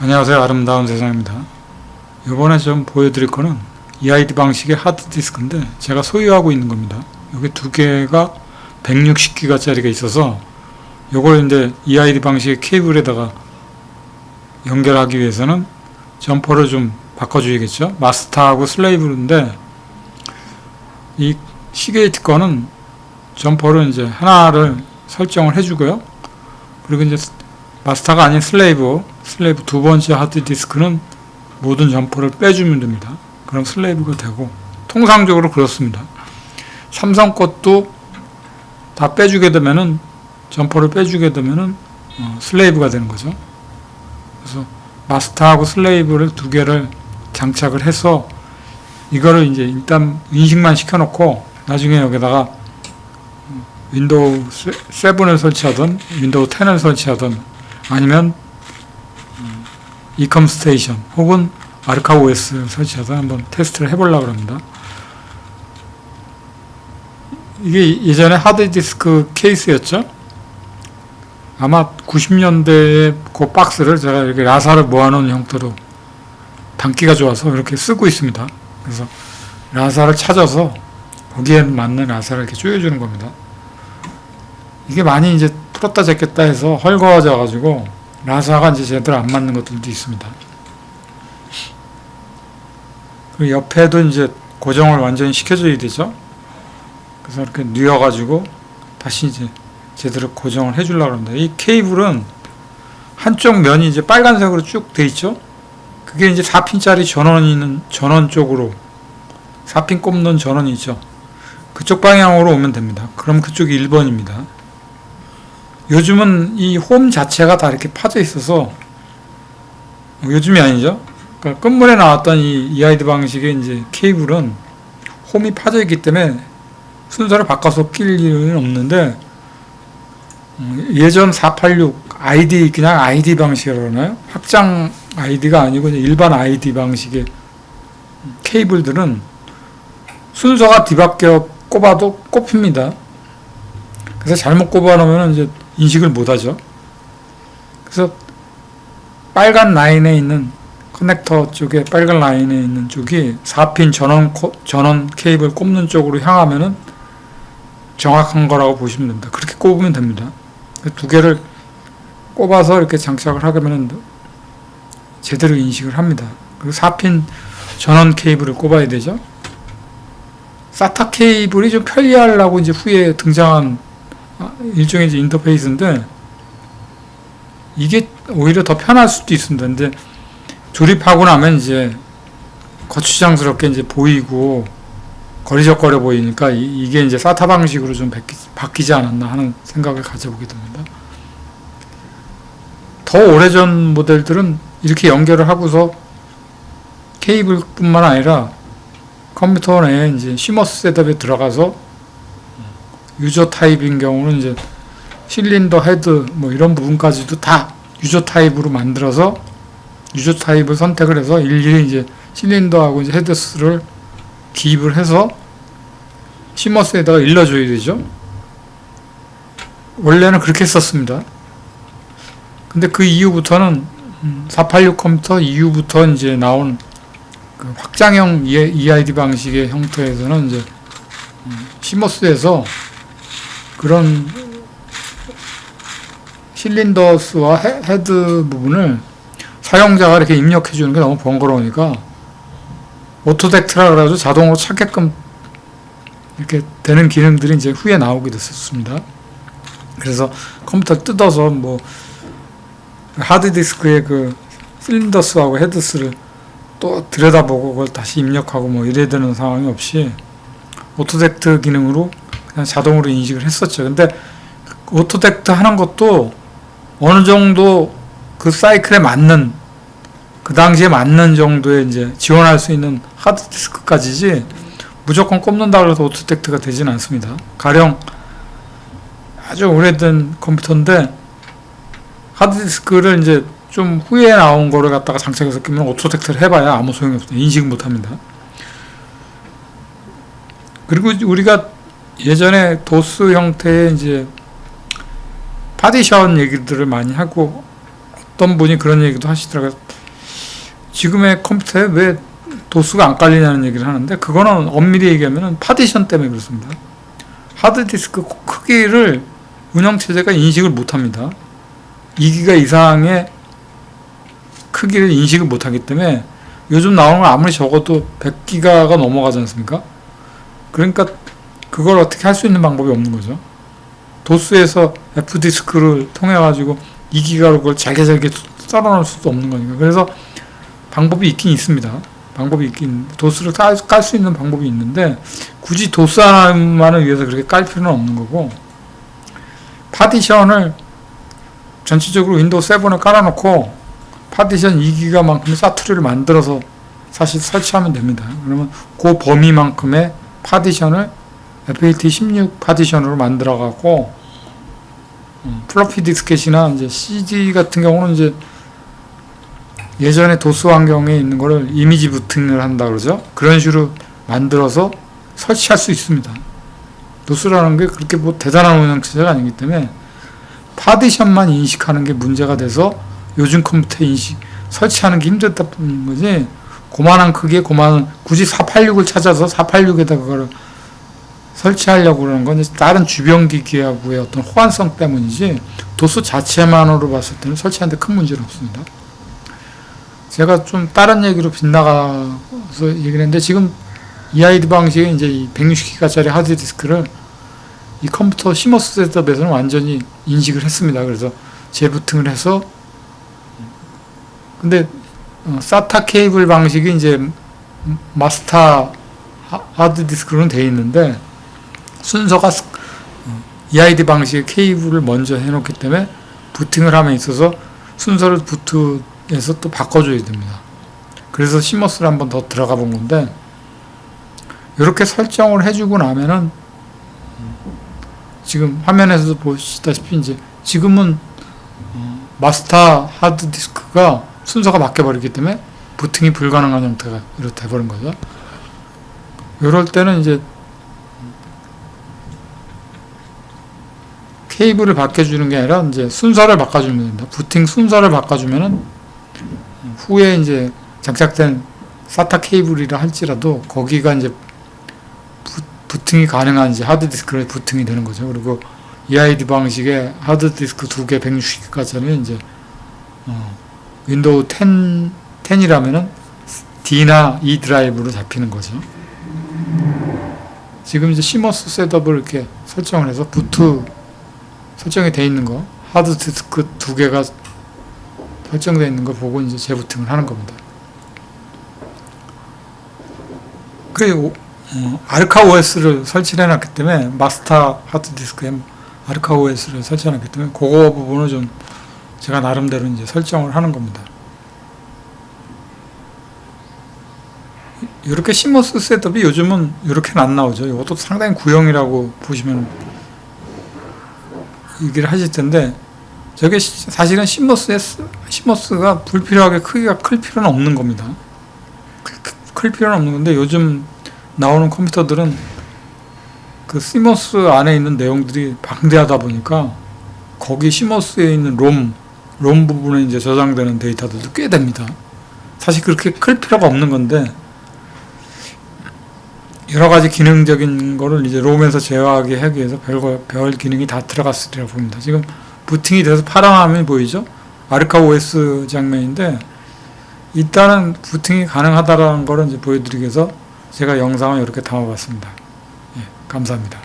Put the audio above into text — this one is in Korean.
안녕하세요. 아름다운 세상입니다. 이번에 좀 보여드릴 거는 EID 방식의 하드디스크인데 제가 소유하고 있는 겁니다. 여기 두 개가 160기가짜리가 있어서 요걸 이제 EID 방식의 케이블에다가 연결하기 위해서는 점퍼를 좀 바꿔줘야겠죠. 마스터하고 슬레이브인데 이 시게이트 거는 점퍼를 이제 하나를 설정을 해주고요. 그리고 이제 마스터가 아닌 슬레이브 두 번째 하드디스크는 모든 점퍼를 빼주면 됩니다. 그럼 슬레이브가 되고, 통상적으로 그렇습니다. 삼성 것도 다 빼주게 되면은, 점퍼를 빼주게 되면은 슬레이브가 되는 거죠. 그래서 마스터하고 슬레이브를 두 개를 장착을 해서 이거를 이제 일단 인식만 시켜놓고 나중에 여기다가 윈도우 7을 설치하든 윈도우 10을 설치하든 아니면 이컴 스테이션 혹은 아르카 OS를 설치하든 한번 테스트를 해보려고 합니다. 이게 예전에 하드디스크 케이스였죠. 아마 90년대에 그 박스를 제가 이렇게 라사를 모아놓은 형태로 담기가 좋아서 이렇게 쓰고 있습니다. 그래서 라사를 찾아서 거기에 맞는 라사를 이렇게 조여주는 겁니다. 이게 많이 이제 풀었다 제꼈다 해서 헐거워져 가지고 라사가 이제 제대로 안 맞는 것들도 있습니다. 그리고 옆에도 이제 고정을 완전히 시켜줘야 되죠. 그래서 이렇게 뉘어가지고 다시 이제 제대로 고정을 해주려고 합니다. 이 케이블은 한쪽 면이 이제 빨간색으로 쭉 돼 있죠. 그게 이제 4핀짜리 전원이 있는 전원 쪽으로 4핀 꼽는 전원이 있죠. 그쪽 방향으로 오면 됩니다. 그럼 그쪽이 1번입니다. 요즘은 이 홈 자체가 다 이렇게 파져 있어서, 요즘이 아니죠. 그러니까 끝물에 나왔던 이 EID 방식의 이제 케이블은 홈이 파져 있기 때문에 순서를 바꿔서 낄 일은 없는데, 예전 486 ID 그냥 ID 방식이라고 그러나요? 확장 ID가 아니고 일반 ID 방식의 케이블들은 순서가 뒤바뀌어 꼽아도 꼽힙니다. 그래서 잘못 꼽아 놓으면 이제 인식을 못 하죠. 그래서 빨간 라인에 있는 커넥터 쪽에 빨간 라인에 있는 쪽이 4핀 전원 케이블 꼽는 쪽으로 향하면은 정확한 거라고 보시면 됩니다. 그렇게 꼽으면 됩니다. 두 개를 꼽아서 이렇게 장착을 하면 제대로 인식을 합니다. 그리고 4핀 전원 케이블을 꼽아야 되죠. SATA 케이블이 좀 편리하려고 이제 후에 등장한 일종의 이제 인터페이스인데, 이게 오히려 더 편할 수도 있습니다. 근데 조립하고 나면 이제 거추장스럽게 이제 보이고 거리적거려 보이니까 이게 이제 SATA 방식으로 좀 바뀌지 않았나 하는 생각을 가져보게 됩니다. 더 오래전 모델들은 이렇게 연결을 하고서 케이블뿐만 아니라 컴퓨터 내에 이제 시머스 셋업에 들어가서 유저 타입인 경우는 이제 실린더 헤드 뭐 이런 부분까지도 다 유저 타입으로 만들어서 유저 타입을 선택을 해서 일일이 이제 실린더하고 이제 헤드스를 기입을 해서 시머스에다가 일러줘야 되죠. 원래는 그렇게 했었습니다. 근데 그 이후부터는 486 컴퓨터 이후부터 이제 나온 그 확장형 EID 방식의 형태에서는 이제 시머스에서 그런 실린더스와 헤드 부분을 사용자가 이렇게 입력해 주는 게 너무 번거로우니까 오토덱트라 그래가지고 자동으로 찾게끔 이렇게 되는 기능들이 이제 후에 나오게 됐었습니다. 그래서 컴퓨터를 뜯어서 뭐 하드디스크의 그 실린더스하고 헤드스를 또 들여다보고 그걸 다시 입력하고 뭐 이래야 되는 상황이 없이 오토덱트 기능으로 그냥 자동으로 인식을 했었죠. 근데 오토덱트 하는 것도 어느 정도 그 사이클에 맞는, 그 당시에 맞는 정도의 이제 지원할 수 있는 하드디스크까지지 무조건 꼽는다고 해서 오토덱트가 되지는 않습니다. 가령 아주 오래된 컴퓨터인데 하드디스크를 이제 좀 후에 나온 거를 갖다가 장착해서 끼면 오토덱트를 해봐야 아무 소용이 없어요. 인식 못 합니다. 그리고 우리가 예전에 도스 형태의 이제 파디션 얘기들을 많이 하고, 어떤 분이 그런 얘기도 하시더라고요. 지금의 컴퓨터에 왜 도수가 안 깔리냐는 얘기를 하는데, 그거는 엄밀히 얘기하면 파티션 때문에 그렇습니다. 하드디스크 크기를 운영체제가 인식을 못합니다. 2기가 이상의 크기를 인식을 못하기 때문에 요즘 나오는 건 아무리 적어도 100기가가 넘어가지 않습니까? 그러니까 그걸 어떻게 할 수 있는 방법이 없는 거죠. 도스에서 F디스크를 통해 가지고 2기가로 그걸 잘게 썰어놓을 수도 없는 거니까. 그래서 방법이 있긴 있습니다. 도스를 깔 수 있는 방법이 있는데, 굳이 도스 하나만을 위해서 그렇게 깔 필요는 없는 거고, 파티션을 전체적으로 윈도우 7을 깔아놓고 파티션 2기가만큼의 사투리를 만들어서 사실 설치하면 됩니다. 그러면 그 범위만큼의 파티션을 FAT16 파티션으로 만들어갖고, 플로피 디스켓이나 이제 CD 같은 경우는 이제 예전에 도스 환경에 있는 거를 이미지 부팅을 한다 그러죠. 그런 식으로 만들어서 설치할 수 있습니다. 도스라는 게 그렇게 뭐 대단한 운영체제가 아니기 때문에 파티션만 인식하는 게 문제가 돼서 요즘 컴퓨터 설치하는 게 힘들다는 거지, 고만한 크기에 굳이 486을 찾아서 486에다 그거를 설치하려고 그러는 건 다른 주변 기기하고의 어떤 호환성 때문이지, 도스 자체만으로 봤을 때는 설치하는데 큰 문제는 없습니다. 제가 좀 다른 얘기로 빗나가서 얘기를 했는데, 지금 EID 방식의 이제 이 160기가짜리 하드디스크를 이 컴퓨터 시머스 셋업에서는 완전히 인식을 했습니다. 그래서 재부팅을 해서, 근데 SATA 케이블 방식이 이제 마스터 하드디스크로는 되어 있는데, 순서가 EID 방식의 케이블을 먼저 해놓기 때문에 부팅을 함에 있어서 순서를 부트에서 또 바꿔줘야 됩니다. 그래서 시머스를 한번 더 들어가 본 건데, 이렇게 설정을 해주고 나면은 지금 화면에서도 보시다시피 이제 지금은 마스터 하드디스크가 순서가 바뀌어버리기 때문에 부팅이 불가능한 형태가 이렇게 돼버린 거죠. 이럴 때는 이제 케이블을 바꿔주는 게 아니라 이제 순서를 바꿔주면 됩니다. 부팅 순서를 바꿔주면은 후에 이제 장착된 SATA 케이블이라 할지라도 거기가 이제 부팅이 가능한 이제 하드디스크로 부팅이 되는 거죠. 그리고 EID 방식의 하드디스크 2개 160기가짜리는 이제 윈도우 10이라면은 D나 E 드라이브로 잡히는 거죠. 지금 이제 시머스 셋업을 이렇게 설정을 해서 부트 설정이 되어 있는 거, 하드디스크 2개가 설정되어 있는 거 보고 이제 재부팅을 하는 겁니다. 그리고 아르카 OS를 설치를 해놨기 때문에, 마스터 하드디스크에 아르카 OS를 설치해놨기 때문에 그거 부분을 좀 제가 나름대로 이제 설정을 하는 겁니다. 이렇게 시머스 셋업이 요즘은 이렇게는 안 나오죠. 이것도 상당히 구형이라고 보시면 얘기를 하실 텐데, 저게 사실은 시머스가 불필요하게 크기가 클 필요는 없는 겁니다. 클 필요는 없는 건데, 요즘 나오는 컴퓨터들은 그 시머스 안에 있는 내용들이 방대하다 보니까 거기 시머스에 있는 롬 부분에 이제 저장되는 데이터들도 꽤 됩니다. 사실 그렇게 클 필요가 없는 건데, 여러 가지 기능적인 거를 이제 롬에서 제어하게 하기 위해서 별 기능이 다 들어갔으리라고 봅니다. 지금 부팅이 돼서 파란 화면이 보이죠? 아르카 OS 장면인데, 일단은 부팅이 가능하다라는 거를 이제 보여드리기 위해서 제가 영상을 이렇게 담아봤습니다. 예, 감사합니다.